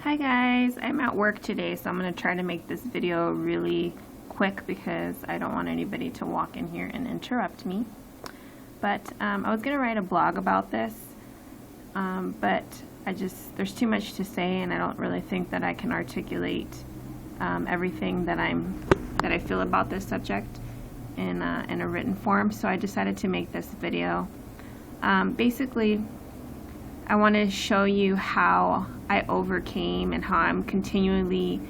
Hi guys, I'm at work today, so I'm going to try to make this video really quick because I don't want anybody to walk in here and interrupt me. But I was going to write a blog about this, but there's too much to say, and I don't really think that I can articulate everything that I feel about this subject in a written form. So I decided to make this video. Basically, I want to show you how I overcame and how I'm continually,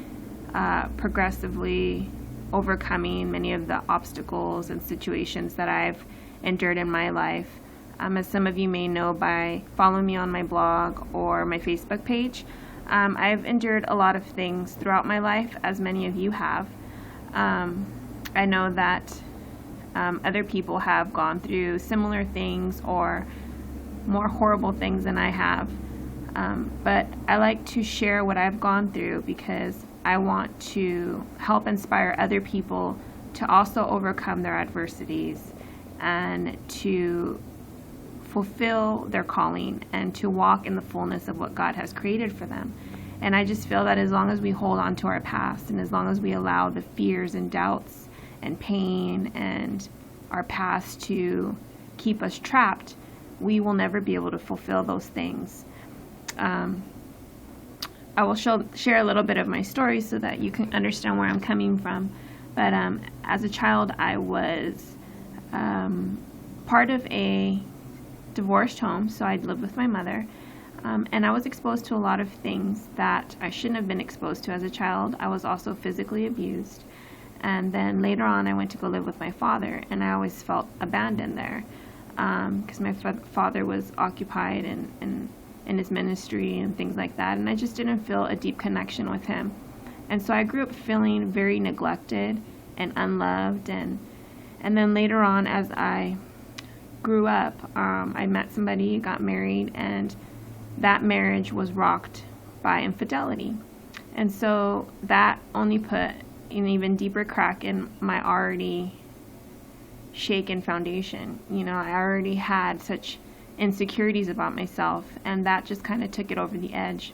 progressively overcoming many of the obstacles and situations that I've endured in my life. As some of you may know by following me on my blog or my Facebook page, I've endured a lot of things throughout my life, as many of you have. I know that other people have gone through similar things or more horrible things than I have, but I like to share what I've gone through because I want to help inspire other people to also overcome their adversities and to fulfill their calling and to walk in the fullness of what God has created for them. And I just feel that as long as we hold on to our past and as long as we allow the fears and doubts and pain and our past to keep us trapped, we will never be able to fulfill those things. I will share a little bit of my story so that you can understand where I'm coming from. But as a child, I was part of a divorced home, so I'd lived with my mother. And I was exposed to a lot of things that I shouldn't have been exposed to as a child. I was also physically abused. And then later on, I went to go live with my father, and I always felt abandoned there. Because my father was occupied in his ministry and things like that, and I just didn't feel a deep connection with him. And so I grew up feeling very neglected and unloved, and then later on, as I grew up, I met somebody, got married, and that marriage was rocked by infidelity. And so that only put an even deeper crack in my already shaken foundation. I already had such insecurities about myself, and that just kind of took it over the edge.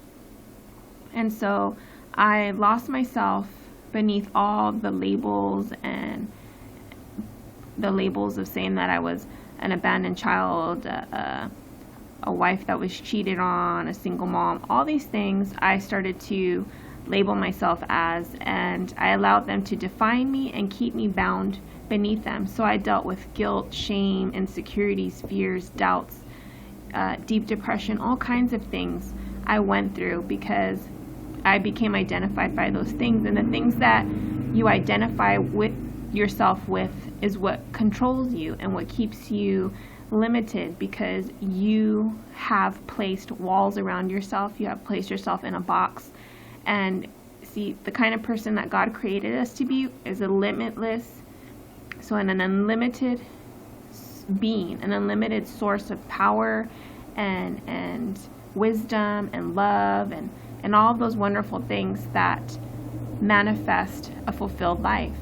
And so I lost myself beneath all the labels and the labels of saying that I was an abandoned child, a wife that was cheated on, a single mom. All these things I started to label myself as, and I allowed them to define me and keep me bound beneath them. So I dealt with guilt, shame, insecurities, fears, doubts, deep depression, all kinds of things I went through because I became identified by those things. And the things that you identify with yourself with is what controls you and what keeps you limited, because you have placed walls around yourself. You have placed yourself in a box. And see, the kind of person that God created us to be is a limitless, so an unlimited being, an unlimited source of power and wisdom and love and all of those wonderful things that manifest a fulfilled life.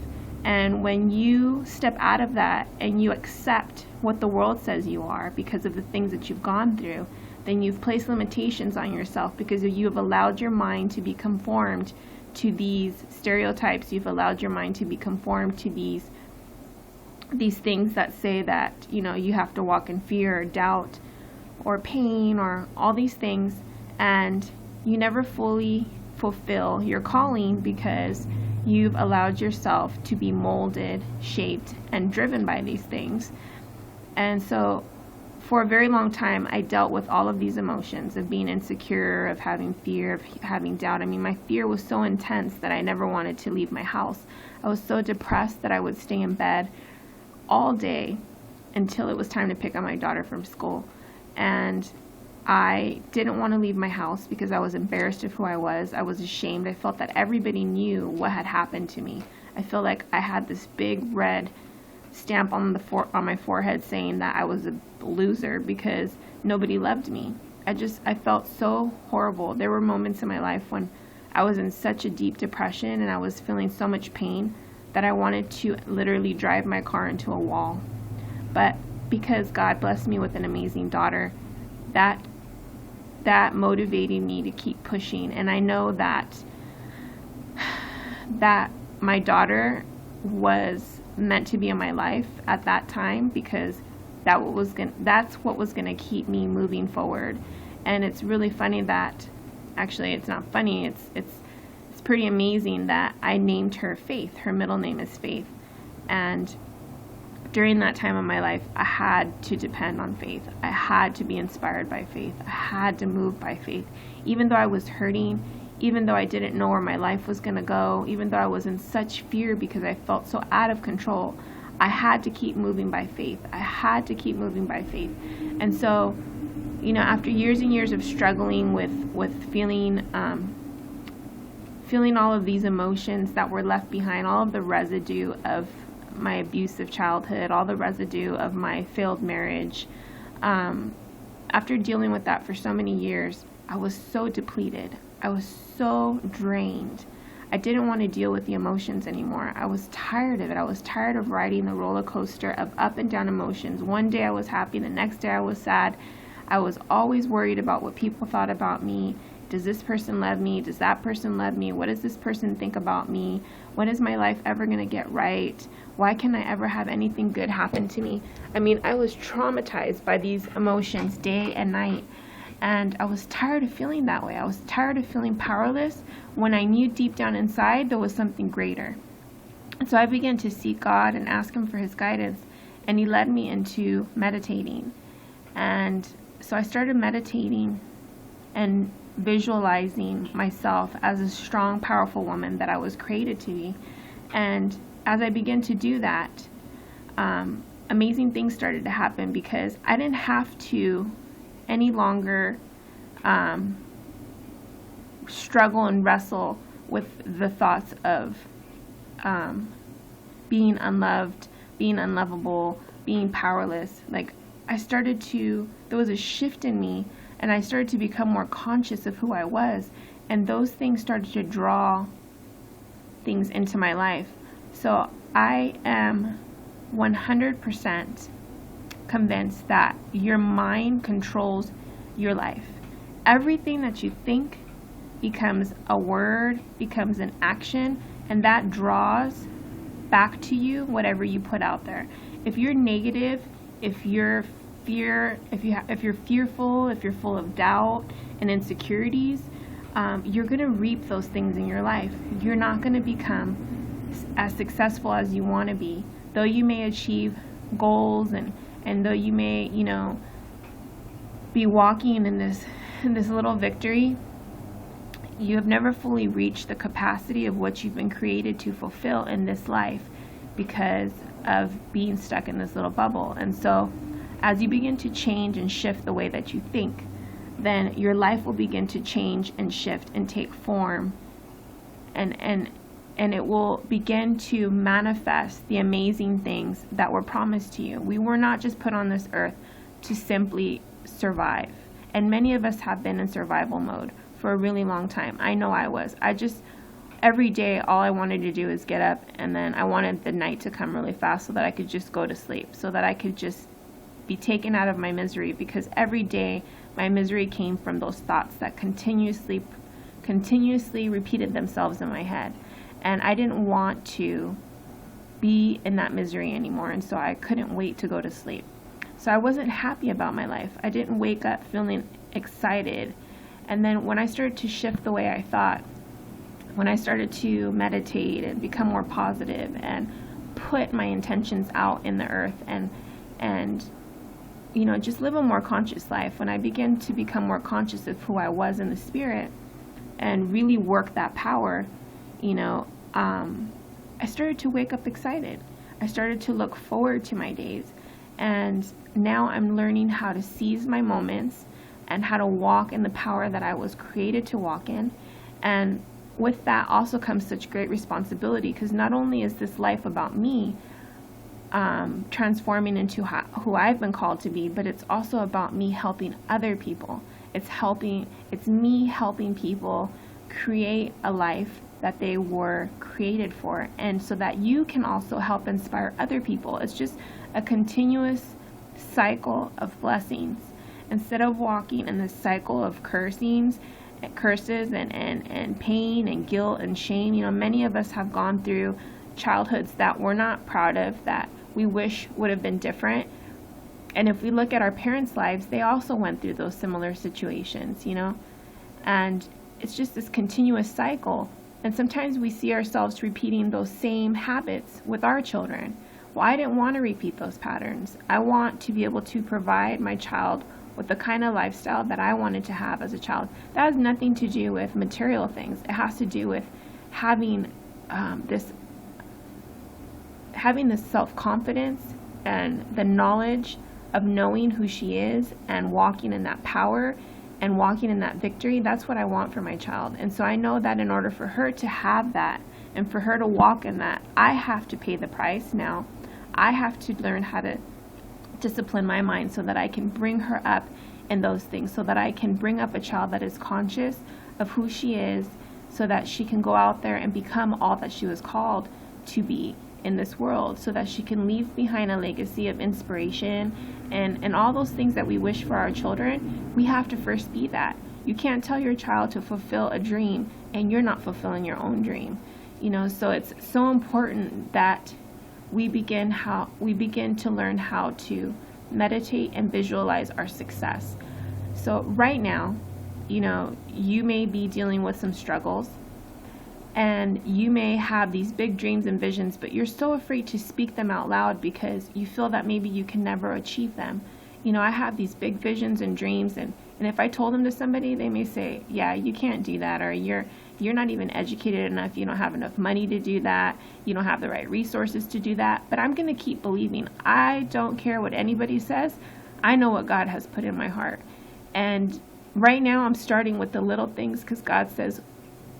And when you step out of that and you accept what the world says you are because of the things that you've gone through, then you've placed limitations on yourself because you have allowed your mind to be conformed to these stereotypes. You've allowed your mind to be conformed to these things that say that, you have to walk in fear or doubt or pain or all these things, and you never fully fulfill your calling because you've allowed yourself to be molded, shaped, and driven by these things. And so for a very long time, I dealt with all of these emotions of being insecure, of having fear, of having doubt. I mean, my fear was so intense that I never wanted to leave my house. I was so depressed that I would stay in bed all day until it was time to pick up my daughter from school. And I didn't want to leave my house because I was embarrassed of who I was. I was ashamed. I felt that everybody knew what had happened to me. I feel like I had this big red stamp on my forehead saying that I was a loser because nobody loved me. I felt so horrible. There were moments in my life when I was in such a deep depression and I was feeling so much pain that I wanted to literally drive my car into a wall. But because God blessed me with an amazing daughter, that that motivated me to keep pushing. And I know that my daughter was meant to be in my life at that time, because that's what was gonna keep me moving forward. And it's really funny that, actually it's not funny, it's pretty amazing that I named her Faith. Her middle name is Faith. And during that time of my life, I had to depend on faith. I had to be inspired by faith. I had to move by faith. Even though I was hurting, even though I didn't know where my life was going to go, even though I was in such fear because I felt so out of control, I had to keep moving by faith. I had to keep moving by faith. And so, after years and years of struggling with feeling all of these emotions that were left behind, all of the residue of my abusive childhood, all the residue of my failed marriage, after dealing with that for so many years, I was so depleted. I was so drained. I didn't want to deal with the emotions anymore. I was tired of it. I was tired of riding the roller coaster of up and down emotions. One day I was happy, the next day I was sad. I was always worried about what people thought about me. Does this person love me? Does that person love me? What does this person think about me? When is my life ever going to get right? Why can I ever have anything good happen to me? I mean, I was traumatized by these emotions day and night. And I was tired of feeling that way. I was tired of feeling powerless when I knew deep down inside there was something greater. And so I began to seek God and ask Him for His guidance. And He led me into meditating. And so I started meditating and visualizing myself as a strong, powerful woman that I was created to be. And as I began to do that, amazing things started to happen, because I didn't have to any longer struggle and wrestle with the thoughts of being unloved, being unlovable, being powerless. Like, there was a shift in me, and I started to become more conscious of who I was, and those things started to draw things into my life. So I am 100% convinced that your mind controls your life. Everything that you think becomes a word, becomes an action, and that draws back to you whatever you put out there. If you're negative, if you're fearful, if you're full of doubt and insecurities, you're going to reap those things in your life. You're not going to become as successful as you want to be. Though you may achieve goals, and though you may, be walking in this little victory, you have never fully reached the capacity of what you've been created to fulfill in this life, because of being stuck in this little bubble. And so as you begin to change and shift the way that you think, then your life will begin to change and shift and take form, and it will begin to manifest the amazing things that were promised to you. We were not just put on this earth to simply survive. And many of us have been in survival mode for a really long time. I know I was. Every day, all I wanted to do is get up, and then I wanted the night to come really fast so that I could just go to sleep, so that I could just be taken out of my misery, because every day my misery came from those thoughts that continuously repeated themselves in my head. And I didn't want to be in that misery anymore, and so I couldn't wait to go to sleep. So I wasn't happy about my life. I didn't wake up feeling excited. And then when I started to shift the way I thought, when I started to meditate and become more positive and put my intentions out in the earth, and just live a more conscious life, when I began to become more conscious of who I was in the spirit and really work that power, I started to wake up excited. I started to look forward to my days. And now I'm learning how to seize my moments and how to walk in the power that I was created to walk in. And with that also comes such great responsibility, because not only is this life about me transforming into who I've been called to be, but it's also about me helping other people. It's me helping people create a life that they were created for, and so that you can also help inspire other people. It's just a continuous cycle of blessings. instead of walking in this cycle of curses and pain and guilt and shame. You know, many of us have gone through childhoods that we're not proud of, that we wish would have been different. And if we look at our parents' lives, they also went through those similar situations, you know, and it's just this continuous cycle. And sometimes we see ourselves repeating those same habits with our children. Well, I didn't want to repeat those patterns. I want to be able to provide my child with the kind of lifestyle that I wanted to have as a child. That has nothing to do with material things. It has to do with having this self-confidence and the knowledge of knowing who she is and walking in that power and walking in that victory. That's what I want for my child. And so I know that in order for her to have that and for her to walk in that, I have to pay the price now. I have to learn how to discipline my mind so that I can bring her up in those things, so that I can bring up a child that is conscious of who she is, so that she can go out there and become all that she was called to be in this world, so that she can leave behind a legacy of inspiration and all those things that we wish for our children. We have to first be that. You can't tell your child to fulfill a dream and you're not fulfilling your own dream. You know, so it's so important that we begin to learn how to meditate and visualize our success. So right now, you know, you may be dealing with some struggles and you may have these big dreams and visions, but you're so afraid to speak them out loud because you feel that maybe you can never achieve them. You know, I have these big visions and dreams, and if I told them to somebody, they may say, yeah, you can't do that, or you're not even educated enough, you don't have enough money to do that, you don't have the right resources to do that. But I'm going to keep believing. I don't care what anybody says. I know what God has put in my heart. And right now I'm starting with the little things, because God says,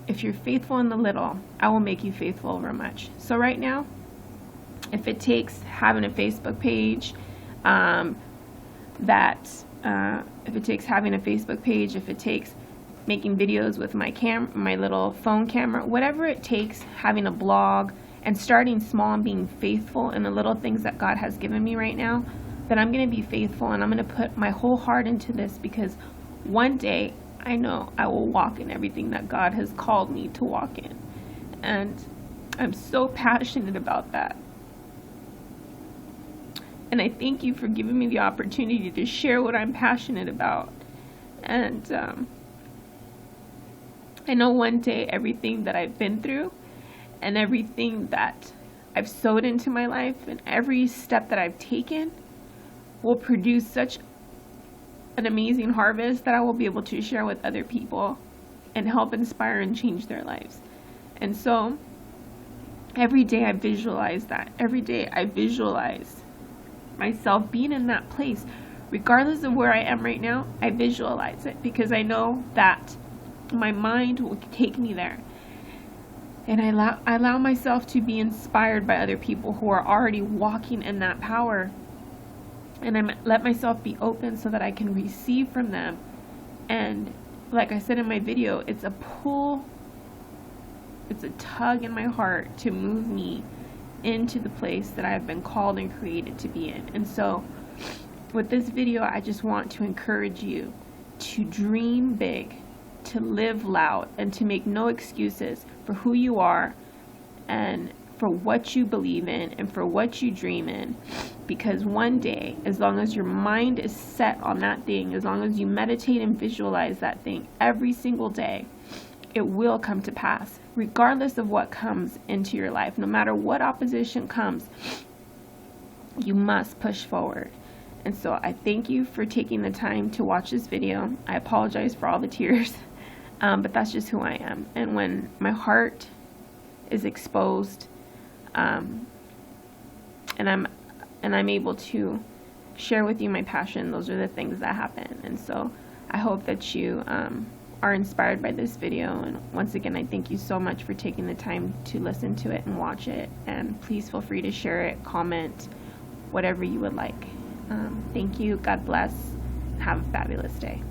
if you're faithful in the little, I will make you faithful over much. So right now, if it takes having a Facebook page, if it takes making videos with my little phone camera, whatever it takes, having a blog and starting small and being faithful in the little things that God has given me right now, then I'm going to be faithful and I'm going to put my whole heart into this, because one day I know I will walk in everything that God has called me to walk in. And I'm so passionate about that. And I thank you for giving me the opportunity to share what I'm passionate about. And I know one day everything that I've been through and everything that I've sowed into my life and every step that I've taken will produce such an amazing harvest that I will be able to share with other people and help inspire and change their lives. And so every day I visualize that. Every day I visualize myself being in that place. Regardless of where I am right now, I visualize it, because I know that my mind will take me there. And I allow myself to be inspired by other people who are already walking in that power. And I let myself be open so that I can receive from them. And like I said in my video, it's a pull, it's a tug in my heart to move me into the place that I've been called and created to be in. And so with this video, I just want to encourage you to dream big, to live loud, and to make no excuses for who you are and for what you believe in and for what you dream in. Because one day, as long as your mind is set on that thing, as long as you meditate and visualize that thing every single day, it will come to pass, regardless of what comes into your life. No matter what opposition comes, you must push forward. And so I thank you for taking the time to watch this video. I apologize for all the tears, but that's just who I am. And when my heart is exposed, and I'm able to share with you my passion, those are the things that happen. And so I hope that you are inspired by this video. And once again, I thank you so much for taking the time to listen to it and watch it. And please feel free to share it, comment, whatever you would like. Thank you. God bless. Have a fabulous day.